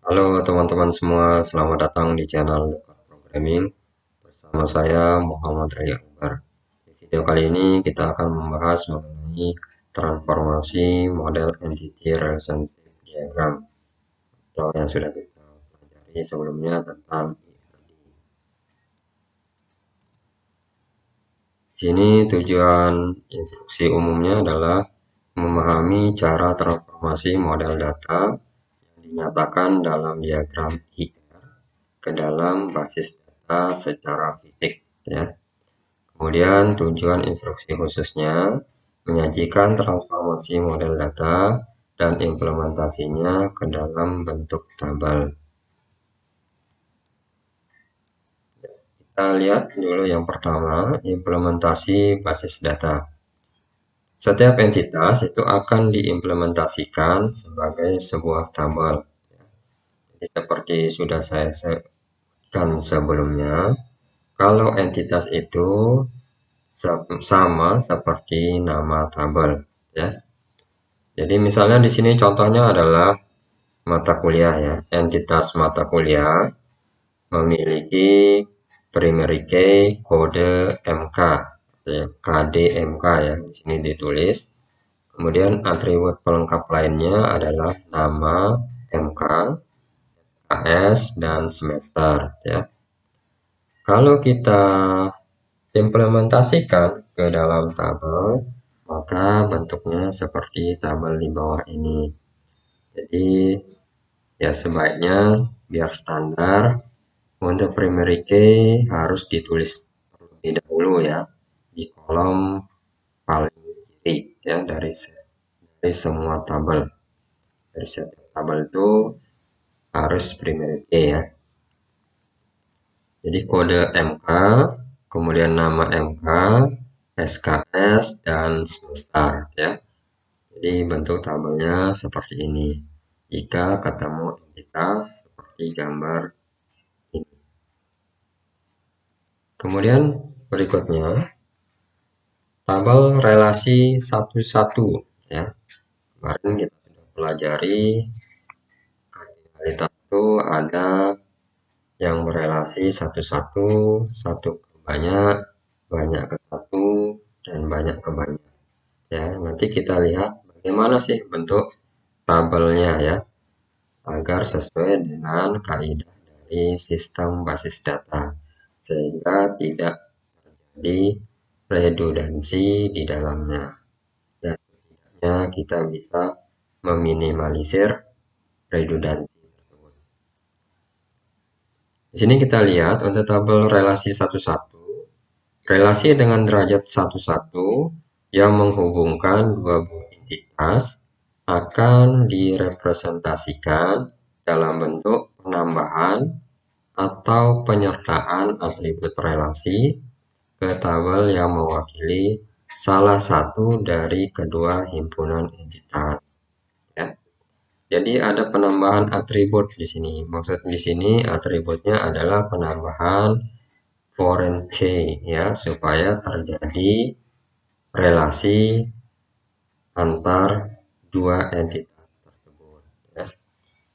Halo teman-teman semua, selamat datang di channel Lekar Programming bersama saya Muhammad Raya Akbar. Di video kali ini kita akan membahas mengenai transformasi model entity relationship diagram atau yang sudah kita pelajari sebelumnya tentang IRD. Di sini tujuan instruksi umumnya adalah memahami cara transformasi model data yang dinyatakan dalam diagram IR ke dalam basis data secara fisik ya. Kemudian tujuan instruksi khususnya menyajikan transformasi model data dan implementasinya ke dalam bentuk tabel. Kita lihat dulu yang pertama, implementasi basis data. Setiap entitas itu akan diimplementasikan sebagai sebuah tabel. Jadi seperti sudah saya sebutkan sebelumnya, kalau entitas itu sama seperti nama tabel ya. Jadi misalnya di sini contohnya adalah mata kuliah ya. Entitas mata kuliah memiliki primary key kode MK ya, KDMK ya. Di sini ditulis. Kemudian atribut pelengkap lainnya adalah nama MK, KS dan semester ya. Kalau kita implementasikan ke dalam tabel, maka bentuknya seperti tabel di bawah ini. Jadi ya sebaiknya biar standar untuk primary key harus ditulis terlebih dahulu ya di kolom paling kiri ya dari semua tabel. Dari setiap tabel itu harus primary key ya. Jadi kode MK, kemudian nama MK, SKS, dan semester ya. Jadi bentuk tabelnya seperti ini. Jika ketemu entitas seperti gambar ini. Kemudian berikutnya tabel relasi satu-satu ya. Kemarin kita sudah pelajari kardinalitas itu ada yang berelasi satu-satu, satu ke banyak, banyak ke satu, dan banyak ke banyak. Ya, nanti kita lihat bagaimana sih bentuk tabelnya ya, agar sesuai dengan kaidah dari sistem basis data, sehingga tidak terjadi redundansi di dalamnya. Dan setidaknya kita bisa meminimalisir redundansi. Di sini kita lihat untuk tabel relasi satu-satu, relasi dengan derajat satu-satu yang menghubungkan dua buah entitas akan direpresentasikan dalam bentuk penambahan atau penyertaan atribut relasi ke tabel yang mewakili salah satu dari kedua himpunan entitas. Ya. Jadi ada penambahan atribut di sini. Maksud di sini atributnya adalah penambahan foreign key ya, supaya terjadi relasi antar dua entitas tersebut ya.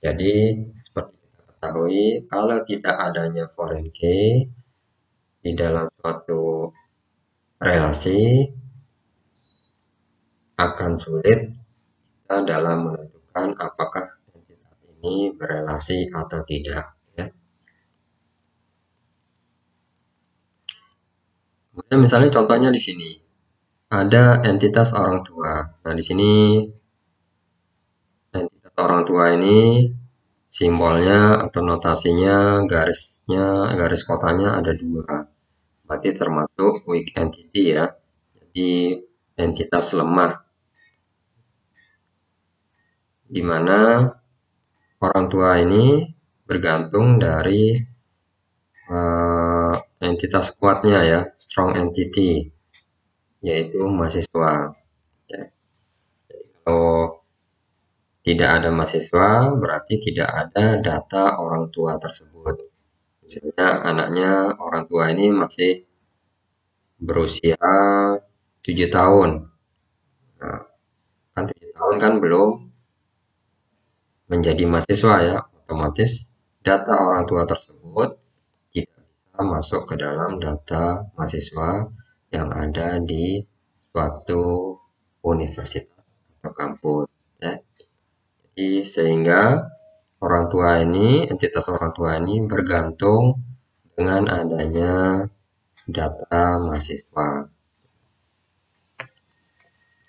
Jadi seperti kita ketahui, kalau tidak adanya foreign key di dalam suatu relasi, akan sulit kita dalam menentukan apakah entitas ini berelasi atau tidak ya. Kemudian misalnya contohnya di sini ada entitas orang tua. Nah, di sini entitas orang tua ini simbolnya atau notasinya garis kotanya ada dua. Berarti termasuk weak entity ya. Jadi entitas lemah. Di mana orang tua ini bergantung dari entitas kuatnya ya, strong entity, yaitu mahasiswa. Ya. Jadi kalau tidak ada mahasiswa, berarti tidak ada data orang tua tersebut. Misalnya anaknya orang tua ini masih berusia 7 tahun. Nah, kan 7 tahun kan belum menjadi mahasiswa ya, otomatis data orang tua tersebut tidak bisa masuk ke dalam data mahasiswa yang ada di suatu universitas atau kampus, ya. Jadi sehingga orang tua ini, entitas orang tua ini bergantung dengan adanya data mahasiswa,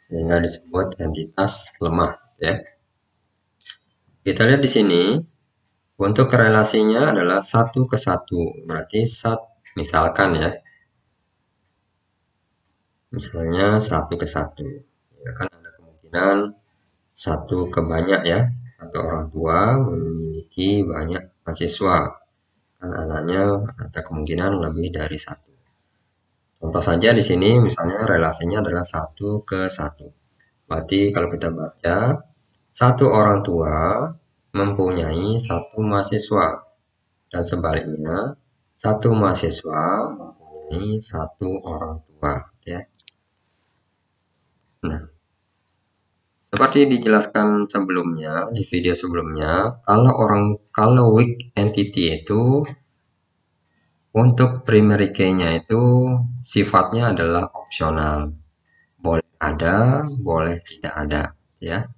sehingga disebut entitas lemah, ya. Kita lihat di sini untuk relasinya adalah 1:1, berarti misalkan ya, misalnya 1:1, ya kan ada kemungkinan 1 ke banyak ya, satu orang tua memiliki banyak mahasiswa, kan anaknya ada kemungkinan lebih dari 1. Contoh saja di sini misalnya relasinya adalah 1:1. Berarti kalau kita baca, satu orang tua mempunyai 1 mahasiswa dan sebaliknya satu mahasiswa mempunyai 1 orang tua, ya. Nah, seperti dijelaskan sebelumnya di video sebelumnya, kalau weak entity itu untuk primary key-nya itu sifatnya adalah opsional. Boleh ada, boleh tidak ada, ya.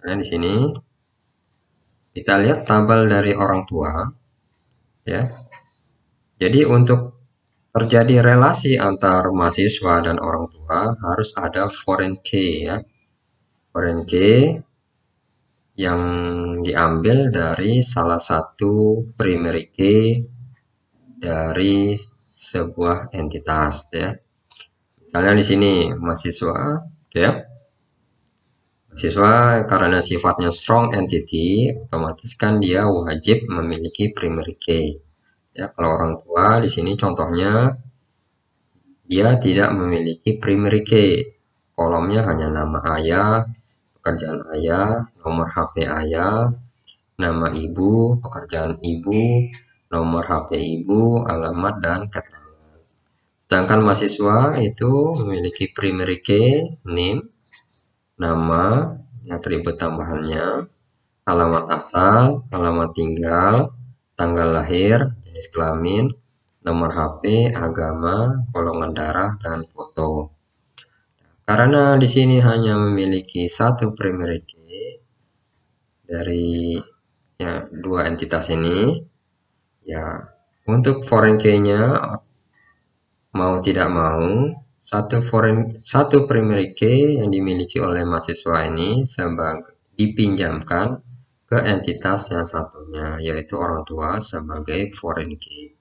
Nah, di sini kita lihat tabel dari orang tua, ya. Jadi untuk terjadi relasi antar mahasiswa dan orang tua harus ada foreign key, ya. Foreign key yang diambil dari salah satu primary key dari sebuah entitas, ya. Misalnya di sini mahasiswa, ya. Mahasiswa karena sifatnya strong entity, otomatis kan dia wajib memiliki primary key. Ya, kalau orang tua di sini contohnya dia tidak memiliki primary key. Kolomnya hanya nama ayah, pekerjaan ayah, nomor HP ayah, nama ibu, pekerjaan ibu, nomor HP ibu, alamat, dan keterangan. Sedangkan mahasiswa itu memiliki primary key, name, nama, atribut tambahannya, alamat asal, alamat tinggal, tanggal lahir, jenis kelamin, nomor HP, agama, golongan darah, dan foto. Karena di sini hanya memiliki satu primary key dari ya, 2 entitas ini, ya untuk foreign key-nya mau tidak mau satu primary key yang dimiliki oleh mahasiswa ini dipinjamkan ke entitas yang satunya, yaitu orang tua sebagai foreign key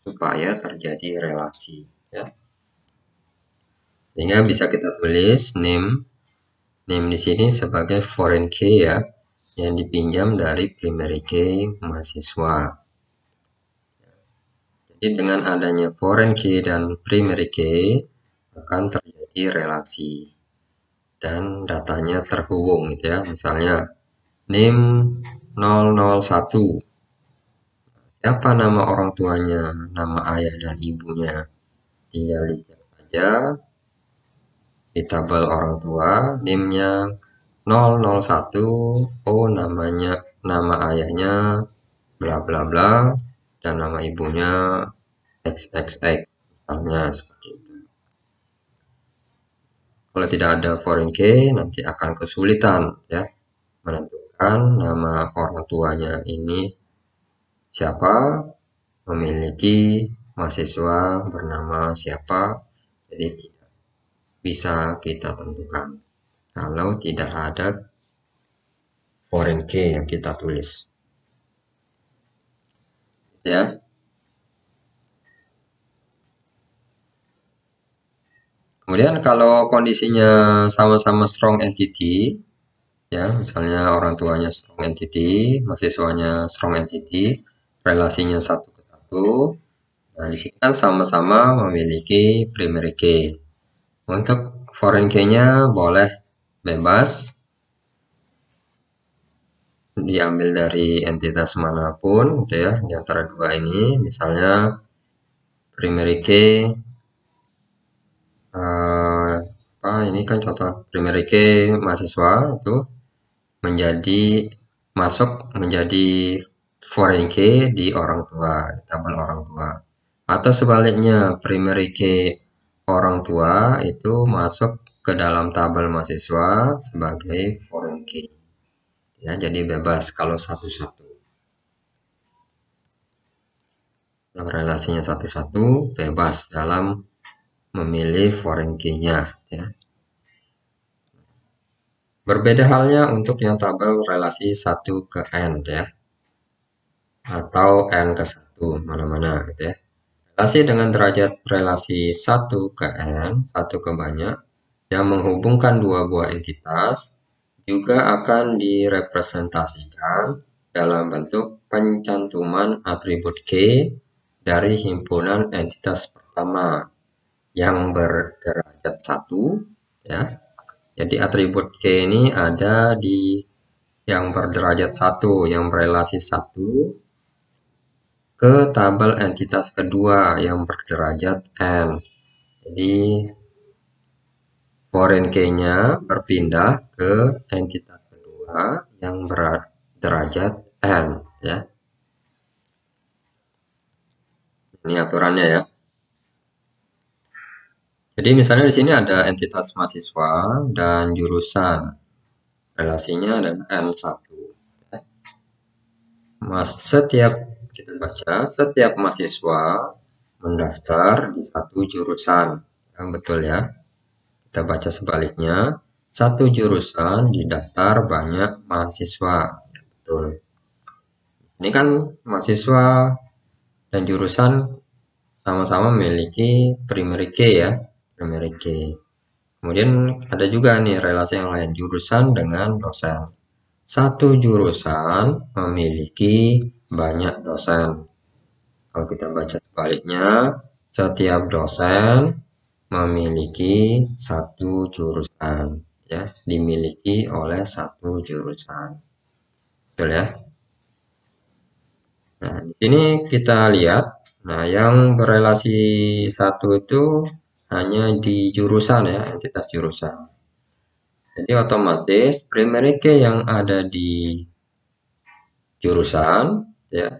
supaya terjadi relasi, ya. Sehingga bisa kita tulis name di sini sebagai foreign key, ya, yang dipinjam dari primary key mahasiswa. Jadi dengan adanya foreign key dan primary key akan terjadi relasi dan datanya terhubung, gitu ya. Misalnya name 001, siapa nama orang tuanya, nama ayah dan ibunya, tinggal dicek saja di tabel orang tua, name-nya 001, oh nama ayahnya bla bla bla dan nama ibunya XXX, misalnya seperti itu. Kalau tidak ada foreign key nanti akan kesulitan, ya, menentukan nama orang tuanya ini siapa, memiliki mahasiswa bernama siapa, jadi tidak bisa kita tentukan kalau tidak ada foreign key yang kita tulis, ya. Kemudian kalau kondisinya sama-sama strong entity, ya, misalnya orang tuanya strong entity, mahasiswanya strong entity, relasinya 1:1. Nah, di sini kan sama-sama memiliki primary key. Untuk foreign key-nya boleh bebas diambil dari entitas manapun, gitu ya, di antara dua ini. Misalnya primary key, ini kan contoh primary key mahasiswa itu masuk menjadi foreign key di orang tua, di tabel orang tua. Atau sebaliknya, primary key orang tua itu masuk ke dalam tabel mahasiswa sebagai foreign key. Ya, jadi bebas kalau satu-satu. Kalau relasinya satu-satu, bebas dalam memilih foreign key-nya. Ya. Berbeda halnya untuk yang tabel relasi 1 ke n ya, atau n ke 1, mana-mana gitu ya. Relasi dengan derajat relasi 1 ke n, 1 ke banyak, yang menghubungkan dua buah entitas, juga akan direpresentasikan dalam bentuk pencantuman atribut K dari himpunan entitas pertama yang berderajat 1 ya. Jadi atribut K ini ada di yang berderajat 1, yang berelasi 1 ke tabel entitas kedua yang berderajat n. Jadi foreign key-nya berpindah ke entitas kedua yang berderajat n ya. Ini aturannya ya. Jadi misalnya di sini ada entitas mahasiswa dan jurusan. Relasinya adalah N1. Kita baca, setiap mahasiswa mendaftar di satu jurusan. Yang betul ya. Kita baca sebaliknya, satu jurusan didaftar banyak mahasiswa. Betul. Ini kan mahasiswa dan jurusan sama-sama memiliki primary key ya. Primary key. Kemudian ada juga nih relasi yang lain, jurusan dengan dosen. Satu jurusan memiliki banyak dosen. Kalau kita baca sebaliknya, setiap dosen memiliki satu jurusan, ya, dimiliki oleh satu jurusan. Betul ya? Nah, di sini kita lihat, nah yang berelasi satu itu hanya di jurusan ya, entitas jurusan. Jadi otomatis primary key yang ada di jurusan ya,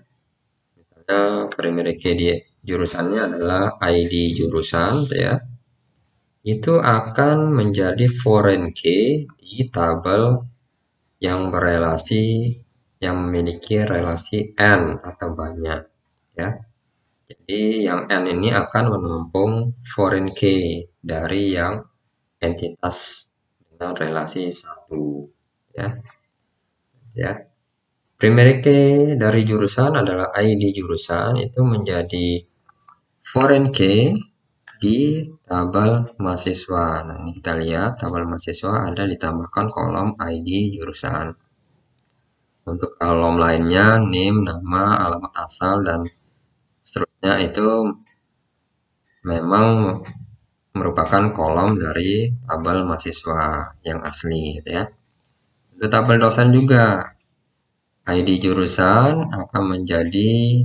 misalnya primary key di jurusannya adalah ID jurusan ya, itu akan menjadi foreign key di tabel yang berelasi yang memiliki relasi n atau banyak ya. Jadi yang n ini akan menampung foreign key dari yang entitas dengan relasi 1 ya. Ya. Primary key dari jurusan adalah ID jurusan, itu menjadi foreign key di tabel mahasiswa. Nah, ini kita lihat tabel mahasiswa ada ditambahkan kolom ID jurusan. Untuk kolom lainnya, NIM, nama, alamat asal, dan seterusnya itu memang merupakan kolom dari tabel mahasiswa yang asli gitu ya. Itu tabel dosen juga. ID jurusan akan menjadi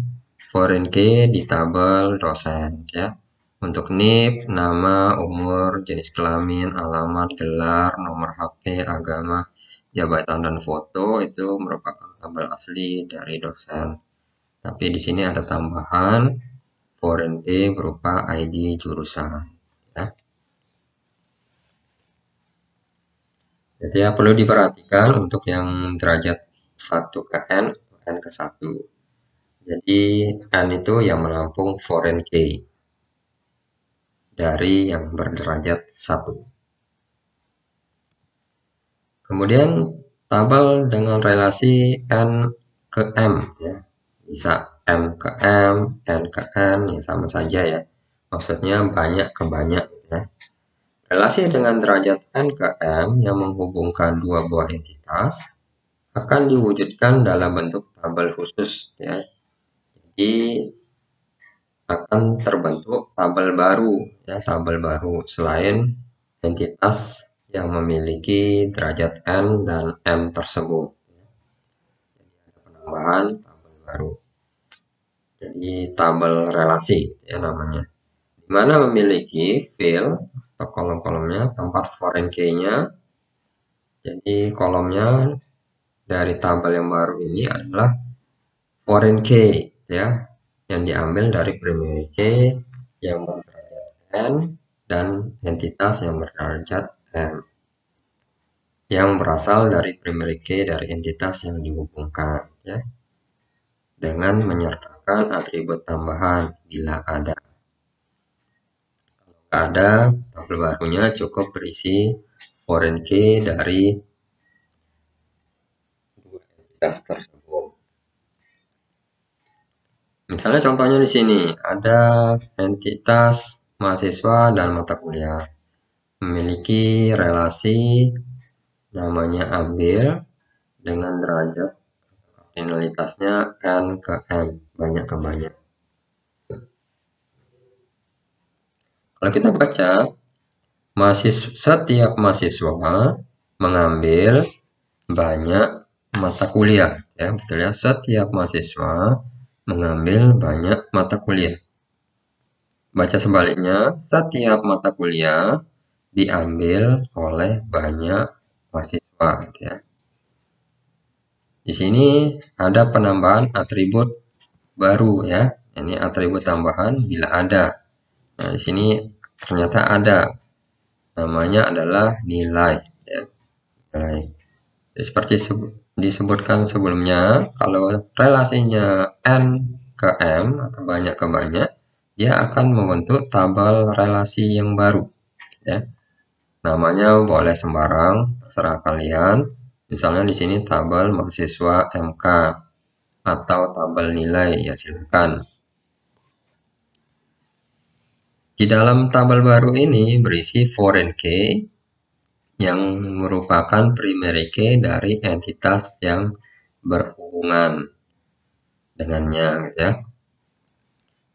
foreign key di tabel dosen ya. Untuk NIP, nama, umur, jenis kelamin, alamat, gelar, nomor HP, agama, jabatan, dan foto itu merupakan tabel asli dari dosen. Tapi di sini ada tambahan foreign key berupa ID jurusan ya. Jadi ya perlu diperhatikan untuk yang derajat 1 ke N, N ke 1. Jadi N itu yang menampung foreign key dari yang berderajat 1. Kemudian tabel dengan relasi N ke M ya. Bisa M ke M, N ke N, ya sama saja ya. Maksudnya banyak ke banyak ya. Relasi dengan derajat N ke M yang menghubungkan dua buah entitas akan diwujudkan dalam bentuk tabel khusus ya. Jadi akan terbentuk tabel baru ya, tabel baru selain entitas yang memiliki derajat N dan M tersebut. Jadi ada penambahan tabel baru. Jadi tabel relasi ya namanya. Di mana memiliki field atau kolom-kolomnya, tempat foreign key-nya. Jadi kolomnya dari tabel yang baru ini adalah foreign key ya, yang diambil dari primary key yang berderajat N dan entitas yang berderajat M, yang berasal dari primary key dari entitas yang dihubungkan ya, dengan menyertakan atribut tambahan bila ada. Kalau ada, tabel barunya cukup berisi foreign key dari dua entitas tersebut. Misalnya contohnya di sini ada entitas mahasiswa dan mata kuliah memiliki relasi namanya ambil dengan derajat kardinalitasnya N ke M, banyak ke banyak. Kalau kita baca, setiap mahasiswa mengambil banyak mata kuliah ya, betul ya, setiap mahasiswa mengambil banyak mata kuliah. Baca sebaliknya, setiap mata kuliah diambil oleh banyak mahasiswa ya. Di sini ada penambahan atribut baru ya. Ini atribut tambahan bila ada. Nah, di sini ternyata ada. Namanya adalah nilai ya. Nilai. Jadi, seperti disebutkan sebelumnya, kalau relasinya N ke M atau banyak ke banyak, dia akan membentuk tabel relasi yang baru ya. Namanya boleh sembarang, terserah kalian. Misalnya di sini tabel mahasiswa MK atau tabel nilai, ya silakan. Di dalam tabel baru ini berisi foreign key yang merupakan primary key dari entitas yang berhubungan dengannya ya.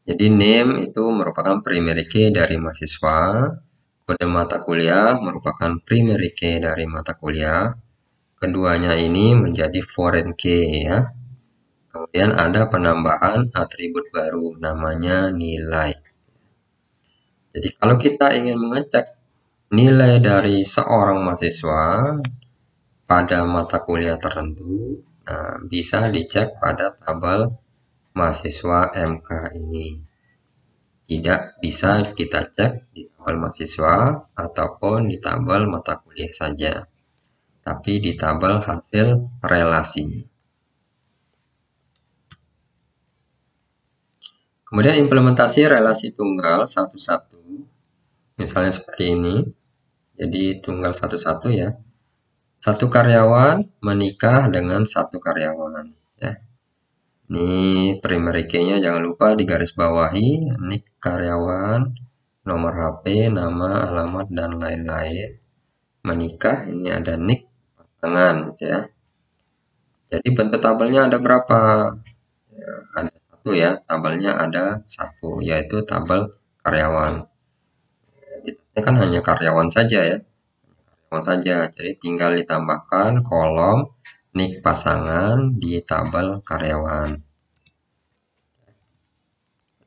Jadi name itu merupakan primary key dari mahasiswa, kode mata kuliah merupakan primary key dari mata kuliah. Keduanya ini menjadi foreign key ya. Kemudian ada penambahan atribut baru namanya nilai. Jadi kalau kita ingin mengecek nilai dari seorang mahasiswa pada mata kuliah tertentu, nah, bisa dicek pada tabel mahasiswa MK ini. Tidak bisa kita cek di tabel mahasiswa ataupun di tabel mata kuliah saja, tapi di tabel hasil relasi. Kemudian implementasi relasi tunggal satu-satu, misalnya seperti ini. Jadi tunggal satu-satu ya. Satu karyawan menikah dengan satu karyawan ya. Ini primary key-nya jangan lupa digaris bawahi, nik karyawan, nomor HP, nama, alamat dan lain-lain. Menikah ini ada nik pasangan ya. Jadi bentuk tabelnya ada berapa? Ya, ada satu ya, tabelnya ada satu, yaitu tabel karyawan. Ini kan hanya karyawan saja ya. Saja. Jadi tinggal ditambahkan kolom nik pasangan di tabel karyawan.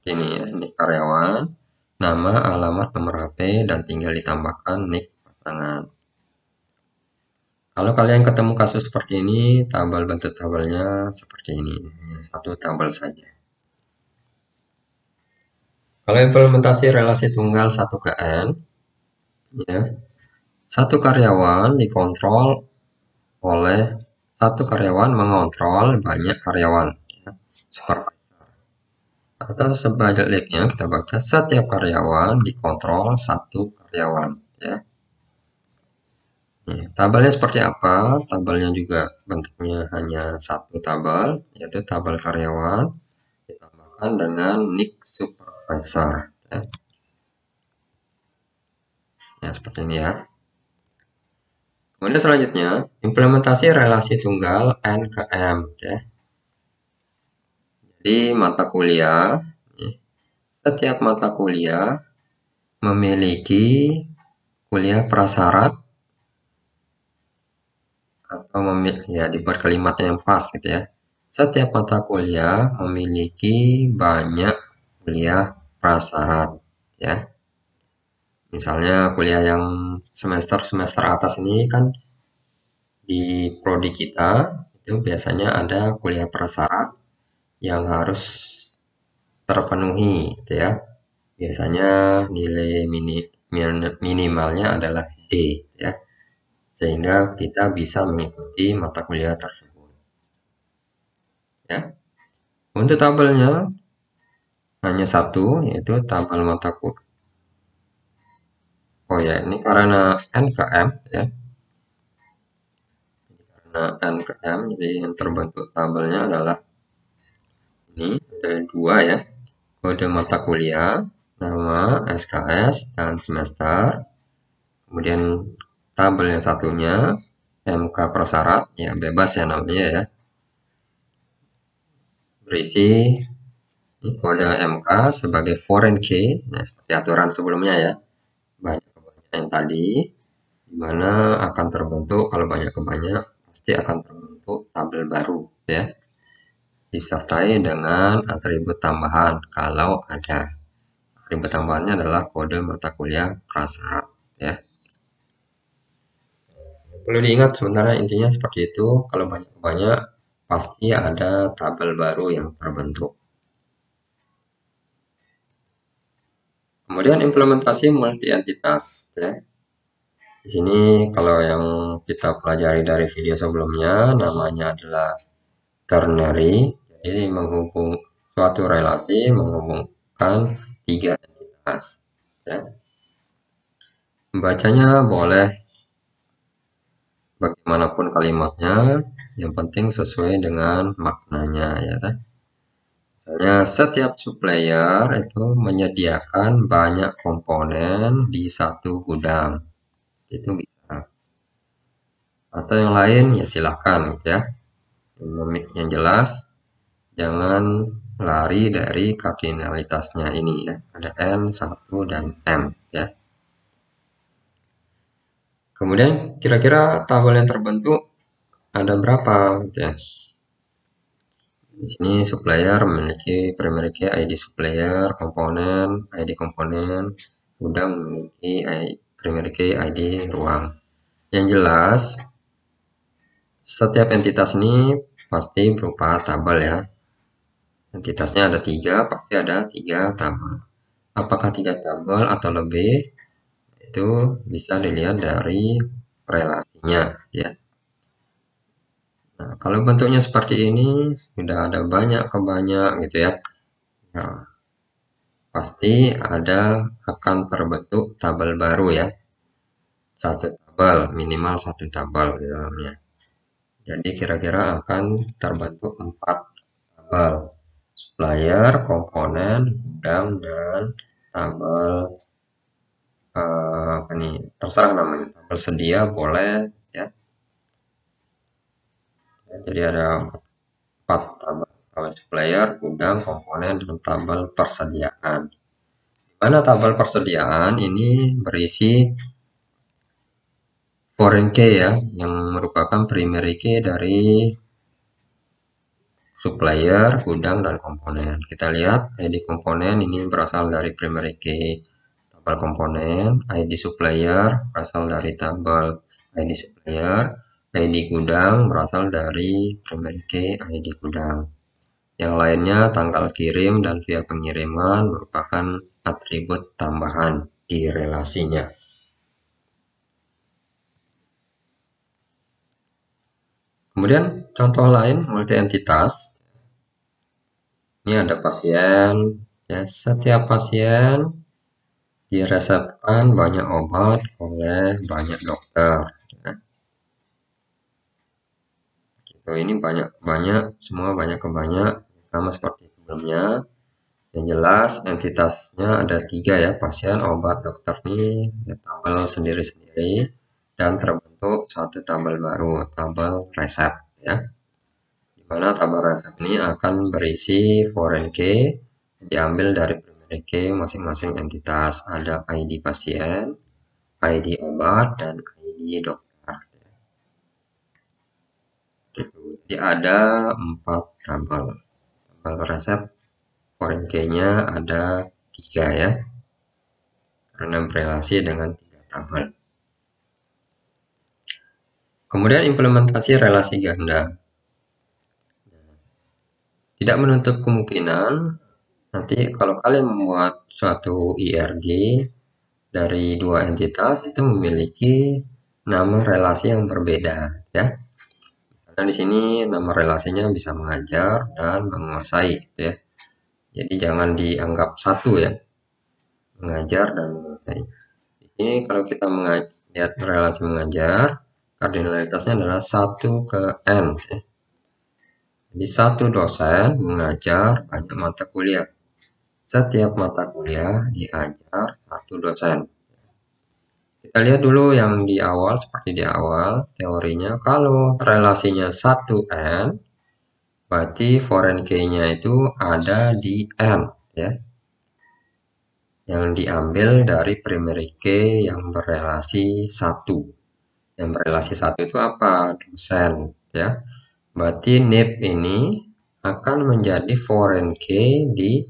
Ini ya, nik karyawan, nama, alamat, nomor HP, dan tinggal ditambahkan nik pasangan. Kalau kalian ketemu kasus seperti ini, tabel bentuk tabelnya seperti ini. Satu tabel saja. Kalau implementasi relasi tunggal 1 ke N, ya, satu karyawan dikontrol oleh satu karyawan mengontrol banyak karyawan ya, supervisor. Atau sebaliknya kita baca setiap karyawan dikontrol satu karyawan ya. Tabelnya seperti apa? Tabelnya juga bentuknya hanya satu tabel, yaitu tabel karyawan ditambahkan dengan nik supervisor ya. Ya seperti ini ya. Kemudian selanjutnya, implementasi relasi tunggal N ke M ya. Jadi mata kuliah, setiap mata kuliah memiliki kuliah prasyarat atau ya dibuat kalimatnya yang pas gitu ya. Setiap mata kuliah memiliki banyak kuliah prasyarat ya. Misalnya kuliah yang semester atas ini kan di prodi kita itu biasanya ada kuliah prasyarat yang harus terpenuhi gitu ya. Biasanya nilai minimalnya adalah D ya, sehingga kita bisa mengikuti mata kuliah tersebut ya. Untuk tabelnya hanya satu, yaitu tabel mata kuliah. Oh ya, ini karena N ke M ya, karena N ke M, jadi yang terbentuk tabelnya adalah ini, ada dua ya, kode mata kuliah, nama, SKS, dan semester. Kemudian tabel yang satunya MK prasyarat, ya bebas ya namanya ya, berisi kode MK sebagai foreign key, nah, seperti aturan sebelumnya ya, banyak kebanyakan yang tadi, dimana akan terbentuk, kalau banyak kebanyak pasti akan terbentuk tabel baru ya, disertai dengan atribut tambahan kalau ada. Atribut tambahannya adalah kode mata kuliah prasyarat ya. Perlu diingat sebenarnya intinya seperti itu, kalau banyak-banyak pasti ada tabel baru yang terbentuk. Kemudian implementasi multi entitas ya. Di sini kalau yang kita pelajari dari video sebelumnya namanya adalah ternary, jadi menghubung suatu relasi menghubungkan tiga entitas ya. Membacanya boleh bagaimanapun kalimatnya, yang penting sesuai dengan maknanya ya kan. Misalnya setiap supplier itu menyediakan banyak komponen di satu gudang, itu bisa. Atau yang lain ya silahkan gitu ya, yang jelas jangan lari dari kardinalitasnya ini ya, ada N, 1, dan M ya. Kemudian kira-kira tabel yang terbentuk ada berapa gitu ya. Di sini supplier memiliki ID supplier, komponen, ID komponen, gudang memiliki primary key, ID ruang. Yang jelas, setiap entitas ini pasti berupa tabel ya. Entitasnya ada 3, pasti ada 3 tabel. Apakah 3 tabel atau lebih? Itu bisa dilihat dari relasinya ya. Nah, kalau bentuknya seperti ini, sudah ada banyak gitu ya. Nah, pasti akan terbentuk tabel baru ya. Satu tabel, minimal satu tabel di dalamnya. Jadi kira-kira akan terbentuk 4 tabel. Supplier, komponen, gudang, dan tabel apa nih? Terserah namanya. Tabel sedia boleh ya. Jadi ada 4 tabel. Tabel supplier, gudang, komponen, dan tabel persediaan. Mana tabel persediaan ini berisi foreign key ya, yang merupakan primary key dari supplier, gudang, dan komponen. Kita lihat ID komponen ini berasal dari primary key tabel komponen, ID supplier berasal dari tabel ID supplier, ID gudang berasal dari primary key ID gudang. Yang lainnya tanggal kirim dan via pengiriman merupakan atribut tambahan di relasinya. Kemudian contoh lain multi entitas. Ini ada pasien, ya setiap pasien diresepkan banyak obat oleh banyak dokter. Ya. Gitu, ini banyak semua banyak ke banyak sama seperti sebelumnya. Yang jelas entitasnya ada 3 ya, pasien, obat, dokter nih, ya, tabel sendiri-sendiri dan terbentuk satu tabel baru, tabel resep ya. Dimana tabel resep ini akan berisi foreign key diambil dari primary key masing-masing entitas. Ada ID pasien, ID obat, dan ID dokter. Jadi ada 4 tabel. Tabel resep foreign key-nya ada 3 ya, karena berelasi dengan 3 tabel. Kemudian implementasi relasi ganda. Tidak menutup kemungkinan nanti kalau kalian membuat suatu IRG dari dua entitas itu memiliki nama relasi yang berbeda ya. Karena di sini nama relasinya bisa mengajar dan menguasai ya. Jadi jangan dianggap satu ya, mengajar dan menguasai. Ini kalau kita lihat relasi mengajar, kardinalitasnya adalah 1 ke N ya. Jadi satu dosen mengajar banyak mata kuliah. Setiap mata kuliah diajar satu dosen. Kita lihat dulu yang di awal, seperti di awal teorinya, kalau relasinya 1N, berarti foreign key-nya itu ada di N ya. Yang diambil dari primary key yang berrelasi 1. Yang berrelasi 1 itu apa? Dosen ya. Berarti NIP ini akan menjadi foreign key di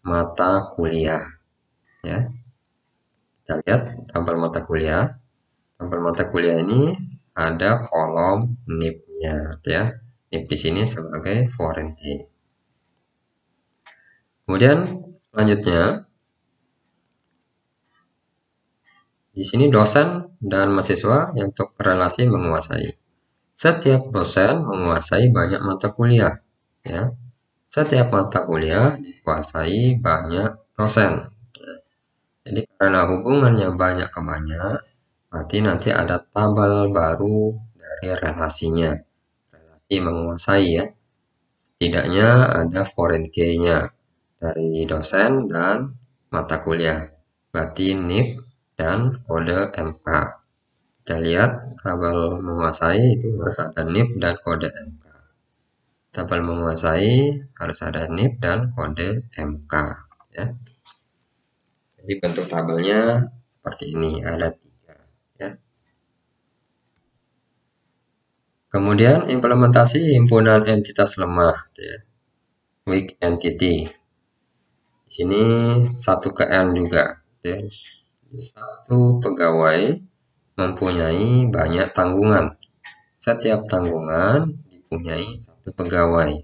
mata kuliah ya. Kita lihat tabel mata kuliah. Tabel mata kuliah ini ada kolom NIP-nya ya. NIP di sini sebagai foreign key. Kemudian selanjutnya di sini dosen dan mahasiswa yang untuk relasi menguasai. Setiap dosen menguasai banyak mata kuliah ya. Setiap mata kuliah dikuasai banyak dosen. Jadi karena hubungannya banyak ke banyak, berarti nanti ada tabel baru dari relasinya. Relasi menguasai ya. Setidaknya ada foreign key-nya dari dosen dan mata kuliah. Berarti NIP dan kode MK. Kita lihat tabel menguasai itu harus ada NIP dan kode MK. Tabel menguasai harus ada NIP dan kode MK ya. Jadi bentuk tabelnya seperti ini, ada 3 ya. Kemudian implementasi himpunan entitas lemah ya. Weak entity. Di sini 1 ke N juga ya. Satu pegawai mempunyai banyak tanggungan. Setiap tanggungan dipunyai 1 pegawai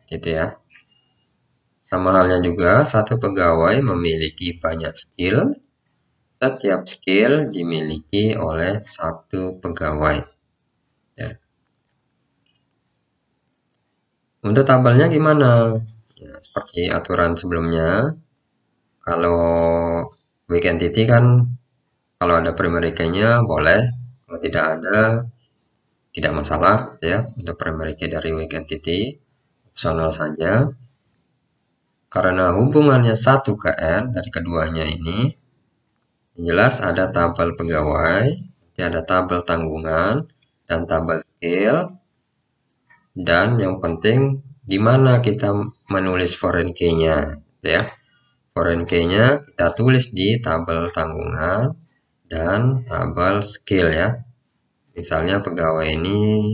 gitu ya. Sama halnya juga satu pegawai memiliki banyak skill. Setiap skill dimiliki oleh 1 pegawai ya. Untuk tabelnya gimana ya, seperti aturan sebelumnya. Kalau weak entity kan kalau ada primary key-nya boleh, kalau tidak ada tidak masalah ya. Untuk primary key dari weak entity opsional saja. Karena hubungannya 1 ke N dari keduanya ini, jelas ada tabel pegawai, ada tabel tanggungan, dan tabel skill. Dan yang penting di mana kita menulis foreign key-nya ya. Foreign key-nya kita tulis di tabel tanggungan dan tabel skill ya. Misalnya pegawai ini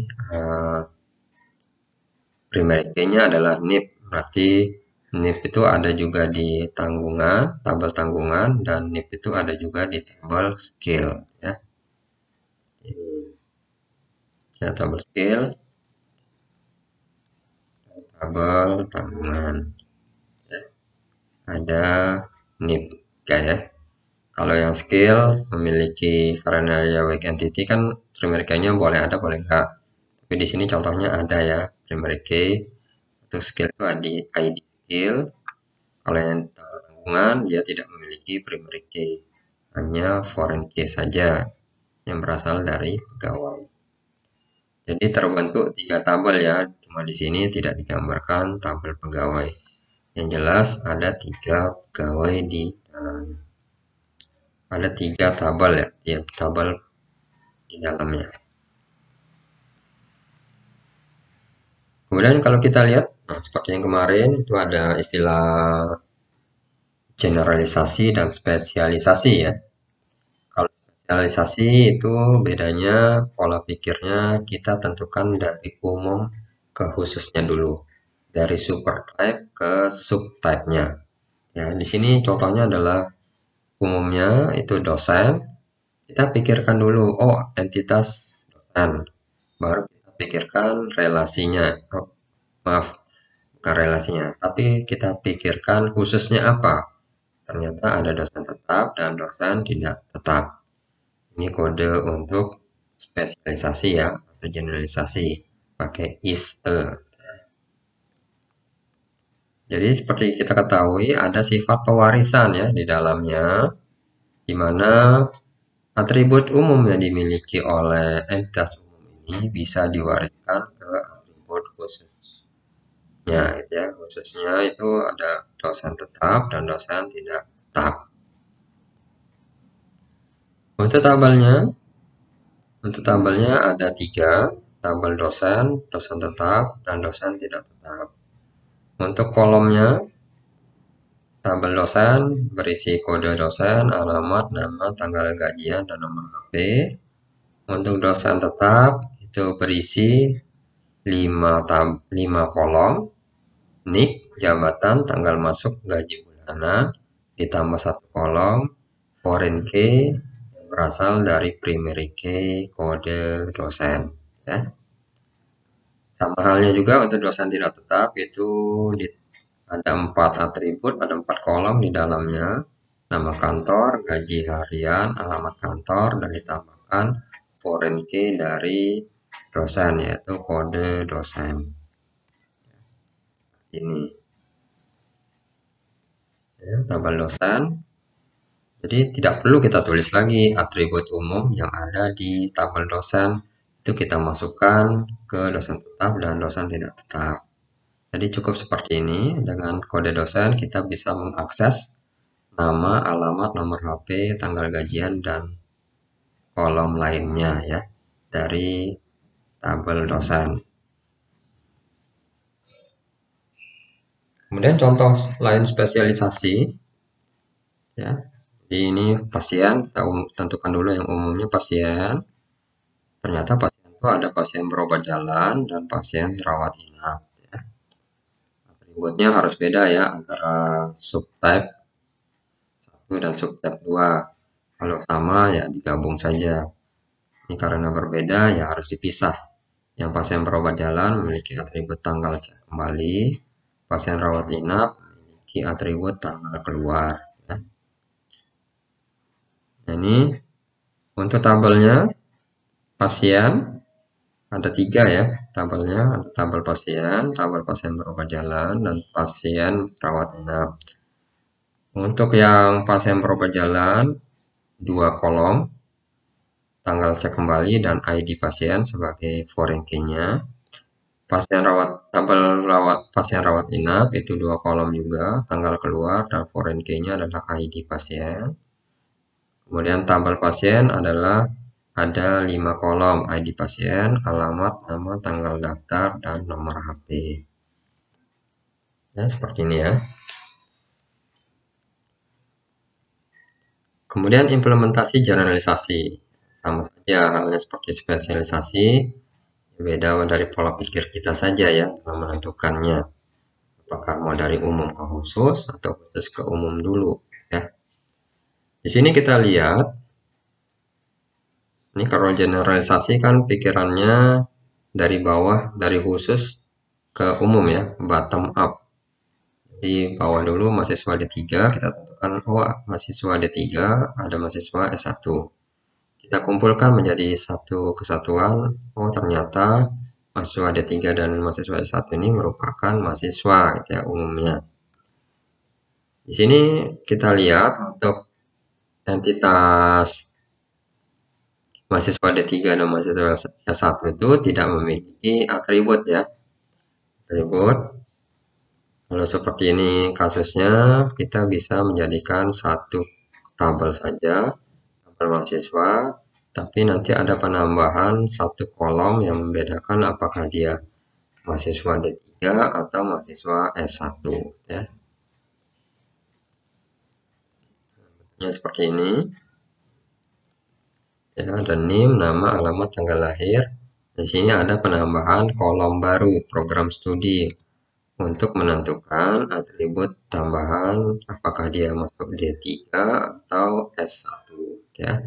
primary key-nya adalah NIP, berarti NIP itu ada juga di tanggungan, tabel tanggungan, dan NIP itu ada juga di tabel skill ya. Ya, tabel skill, tabel tanggungan ya. Ada NIP ya. Kalau yang skill memiliki karena ya weak entity kan primary key-nya boleh ada boleh enggak. Tapi di sini contohnya ada ya primary key. Untuk skill itu ada ID skill. Kalau yang tanggungan dia tidak memiliki primary key, hanya foreign key saja yang berasal dari pegawai. Jadi terbentuk 3 tabel ya, cuma di sini tidak digambarkan tabel pegawai. Yang jelas ada 3 pegawai di dalamnya. Ada 3 tabel ya, tiap tabel di dalamnya. Kemudian kalau kita lihat, nah seperti yang kemarin itu ada istilah generalisasi dan spesialisasi ya. Kalau spesialisasi itu bedanya pola pikirnya kita tentukan dari umum ke khususnya dulu, dari supertype ke subtype-nya. Ya, di sini contohnya adalah umumnya itu dosen. Kita pikirkan dulu, oh entitas dosen, baru kita pikirkan relasinya. Oh, maaf, korelasinya. Tapi kita pikirkan khususnya apa? Ternyata ada dosen tetap dan dosen tidak tetap. Ini kode untuk spesialisasi ya, atau generalisasi. Pakai is a. Jadi seperti kita ketahui ada sifat pewarisan ya di dalamnya, di mana atribut umum yang dimiliki oleh entitas umum ini bisa diwariskan ke atribut khususnya, gitu ya. Khususnya itu ada dosen tetap dan dosen tidak tetap. Untuk tabelnya ada 3, tabel dosen, dosen tetap, dan dosen tidak tetap. Untuk kolomnya, tabel dosen berisi kode dosen, alamat, nama, tanggal gajian, dan nomor HP. Untuk dosen tetap itu berisi 5 kolom, nik, jabatan, tanggal masuk, gaji bulanan, ditambah 1 kolom, foreign key yang berasal dari primary key kode dosen. Ya. Sama halnya juga untuk dosen tidak tetap itu ada 4 atribut, ada 4 kolom di dalamnya, nama kantor, gaji harian, alamat kantor, dan ditambahkan foreign key dari dosen yaitu kode dosen. Ini ya, tabel dosen. Jadi tidak perlu kita tulis lagi atribut umum yang ada di tabel dosen, itu kita masukkan ke dosen tetap dan dosen tidak tetap. Jadi cukup seperti ini, dengan kode dosen kita bisa mengakses nama, alamat, nomor HP, tanggal gajian, dan kolom lainnya ya dari tabel dosen. Kemudian contoh lain spesialisasi ya. Jadi ini pasien, kita tentukan dulu yang umumnya pasien. Ternyata pasien itu ada pasien berobat jalan dan pasien rawat inap. Ya. Atributnya harus beda ya antara subtype 1 dan subtype 2. Kalau sama ya digabung saja. Ini karena berbeda ya harus dipisah. Yang pasien berobat jalan memiliki atribut tanggal cek kembali. Pasien rawat inap memiliki atribut tanggal keluar. Ya. Nah, ini untuk tabelnya pasien ada 3 ya tabelnya, ada tabel pasien berobat jalan, dan pasien rawat inap. Untuk yang pasien berobat jalan 2 kolom, tanggal cek kembali dan ID pasien sebagai foreign key-nya. Pasien rawat inap itu 2 kolom juga, tanggal keluar dan foreign key-nya adalah ID pasien. Kemudian tabel pasien adalah ada 5 kolom, ID pasien, alamat, nama, tanggal daftar, dan nomor HP. Ya, seperti ini ya. Kemudian implementasi generalisasi. Sama saja halnya seperti spesialisasi, beda dari pola pikir kita saja ya dalam menentukannya. Apakah mau dari umum ke khusus atau khusus ke umum dulu ya. Di sini kita lihat ini kalau generalisasi kan pikirannya dari bawah, dari khusus ke umum ya, bottom up. Di bawah dulu mahasiswa D3, kita tentukan mahasiswa D3 ada mahasiswa S1. Kita kumpulkan menjadi satu kesatuan. Ternyata mahasiswa D3 dan mahasiswa S1 ini merupakan mahasiswa gitu ya umumnya. Di sini kita lihat untuk entitas mahasiswa D3 dan mahasiswa S1 itu tidak memiliki atribut ya. Atribut. Kalau seperti ini kasusnya, kita bisa menjadikan satu tabel saja, tabel mahasiswa, tapi nanti ada penambahan 1 kolom yang membedakan apakah dia mahasiswa D3 atau mahasiswa S1 ya. Bentuknya seperti ini. Ya, ada NIM, nama, alamat, tanggal lahir. Di sini ada penambahan kolom baru program studi untuk menentukan atribut tambahan apakah dia masuk D3 atau S1 ya.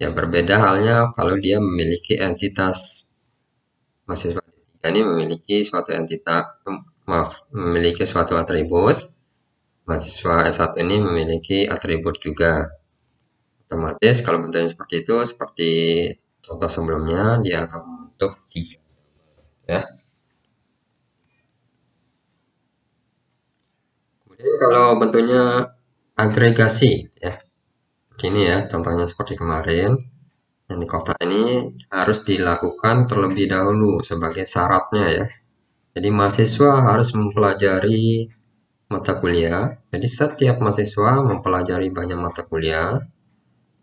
Ya berbeda halnya kalau dia memiliki entitas mahasiswa D3 ini memiliki suatu entitas memiliki suatu atribut, mahasiswa S1 ini memiliki atribut juga. Otomatis kalau bentuknya seperti itu, seperti contoh sebelumnya, dia akan membentuk 3 ya. Kemudian kalau bentuknya agregasi ya, begini ya, contohnya seperti kemarin. Yang di kotak ini harus dilakukan terlebih dahulu sebagai syaratnya ya. Jadi mahasiswa harus mempelajari mata kuliah. Jadi setiap mahasiswa mempelajari banyak mata kuliah,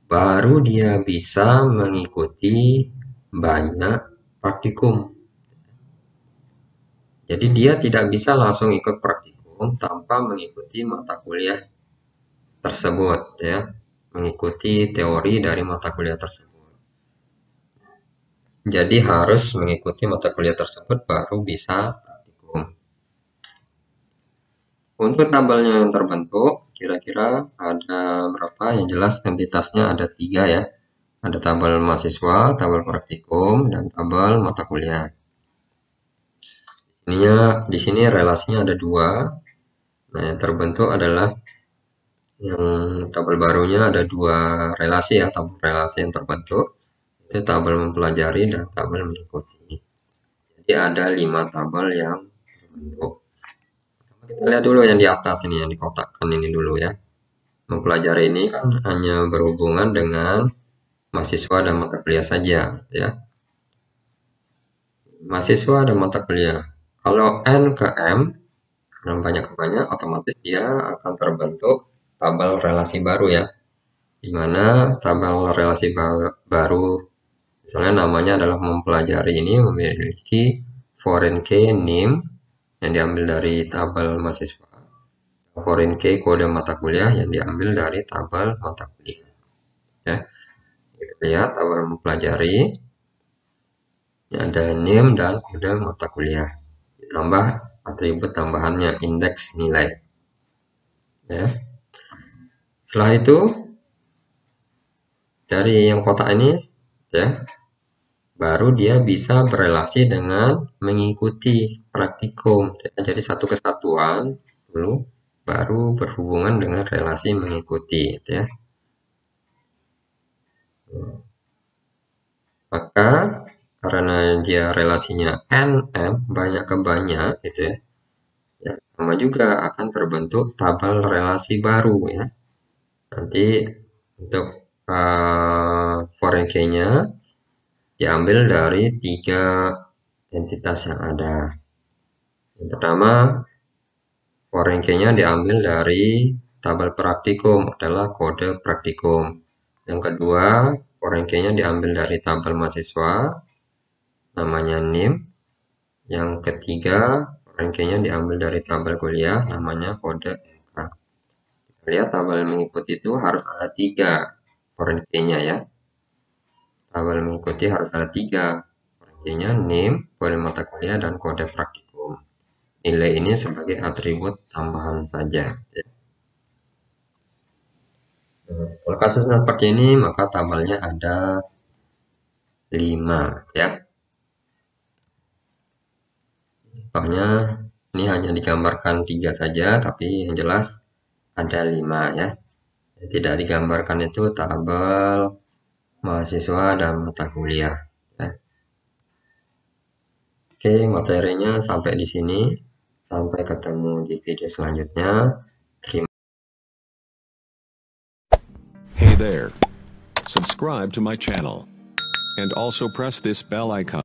baru dia bisa mengikuti banyak praktikum. Jadi dia tidak bisa langsung ikut praktikum tanpa mengikuti mata kuliah tersebut ya, mengikuti teori dari mata kuliah tersebut. Jadi harus mengikuti mata kuliah tersebut baru bisa praktikum. Untuk tabelnya yang terbentuk, kira-kira ada berapa? Yang jelas entitasnya ada 3 ya. Ada tabel mahasiswa, tabel praktikum, dan tabel mata kuliah. Di sini relasinya ada 2. Nah, yang terbentuk adalah yang tabel barunya ada 2 relasi ya, tabel relasi yang terbentuk. Itu tabel mempelajari dan tabel mengikuti. Jadi ada 5 tabel yang terbentuk. Kita lihat dulu yang di atas ini, yang dikotakkan ini dulu ya. Mempelajari ini kan hanya berhubungan dengan mahasiswa dan mata kuliah saja ya. Mahasiswa dan mata kuliah. Kalau N ke M, karena banyak ke banyak, otomatis dia akan terbentuk tabel relasi baru ya. Di mana tabel relasi baru, misalnya namanya adalah mempelajari, ini memiliki foreign key NIM yang diambil dari tabel mahasiswa, foreign key kode mata kuliah yang diambil dari tabel mata kuliah ya. Kita lihat tabel mempelajari ada NIM dan kode mata kuliah, ditambah atribut tambahannya indeks nilai ya. Setelah itu dari yang kotak ini ya, baru dia bisa berelasi dengan mengikuti praktikum ya. Jadi satu kesatuan dulu baru berhubungan dengan relasi mengikuti ya. Maka karena dia relasinya NM banyak ke banyak gitu ya, ya sama juga akan terbentuk tabel relasi baru ya. Nanti untuk foreign key-nya diambil dari 3 entitas yang ada. Yang pertama, foreign key-nya diambil dari tabel praktikum, adalah kode praktikum. Yang kedua, foreign key-nya diambil dari tabel mahasiswa, namanya NIM. Yang ketiga, foreign key-nya diambil dari tabel kuliah, namanya kode MK. Lihat tabel mengikuti itu harus ada 3 foreign key-nya ya. Tabel mengikuti harus ada 3. Foreign key-nya NIM, kode mata kuliah, dan kode praktikum. Nilai ini sebagai atribut tambahan saja. Kalau kasusnya seperti ini, maka tabelnya ada 5 ya. Contohnya ini hanya digambarkan 3 saja, tapi yang jelas ada 5 ya. Tidak digambarkan itu tabel mahasiswa dan mata kuliah ya. Oke, materinya sampai di sini. Sampai ketemu di video selanjutnya. Hey there. Subscribe to my channel. And also press this bell icon.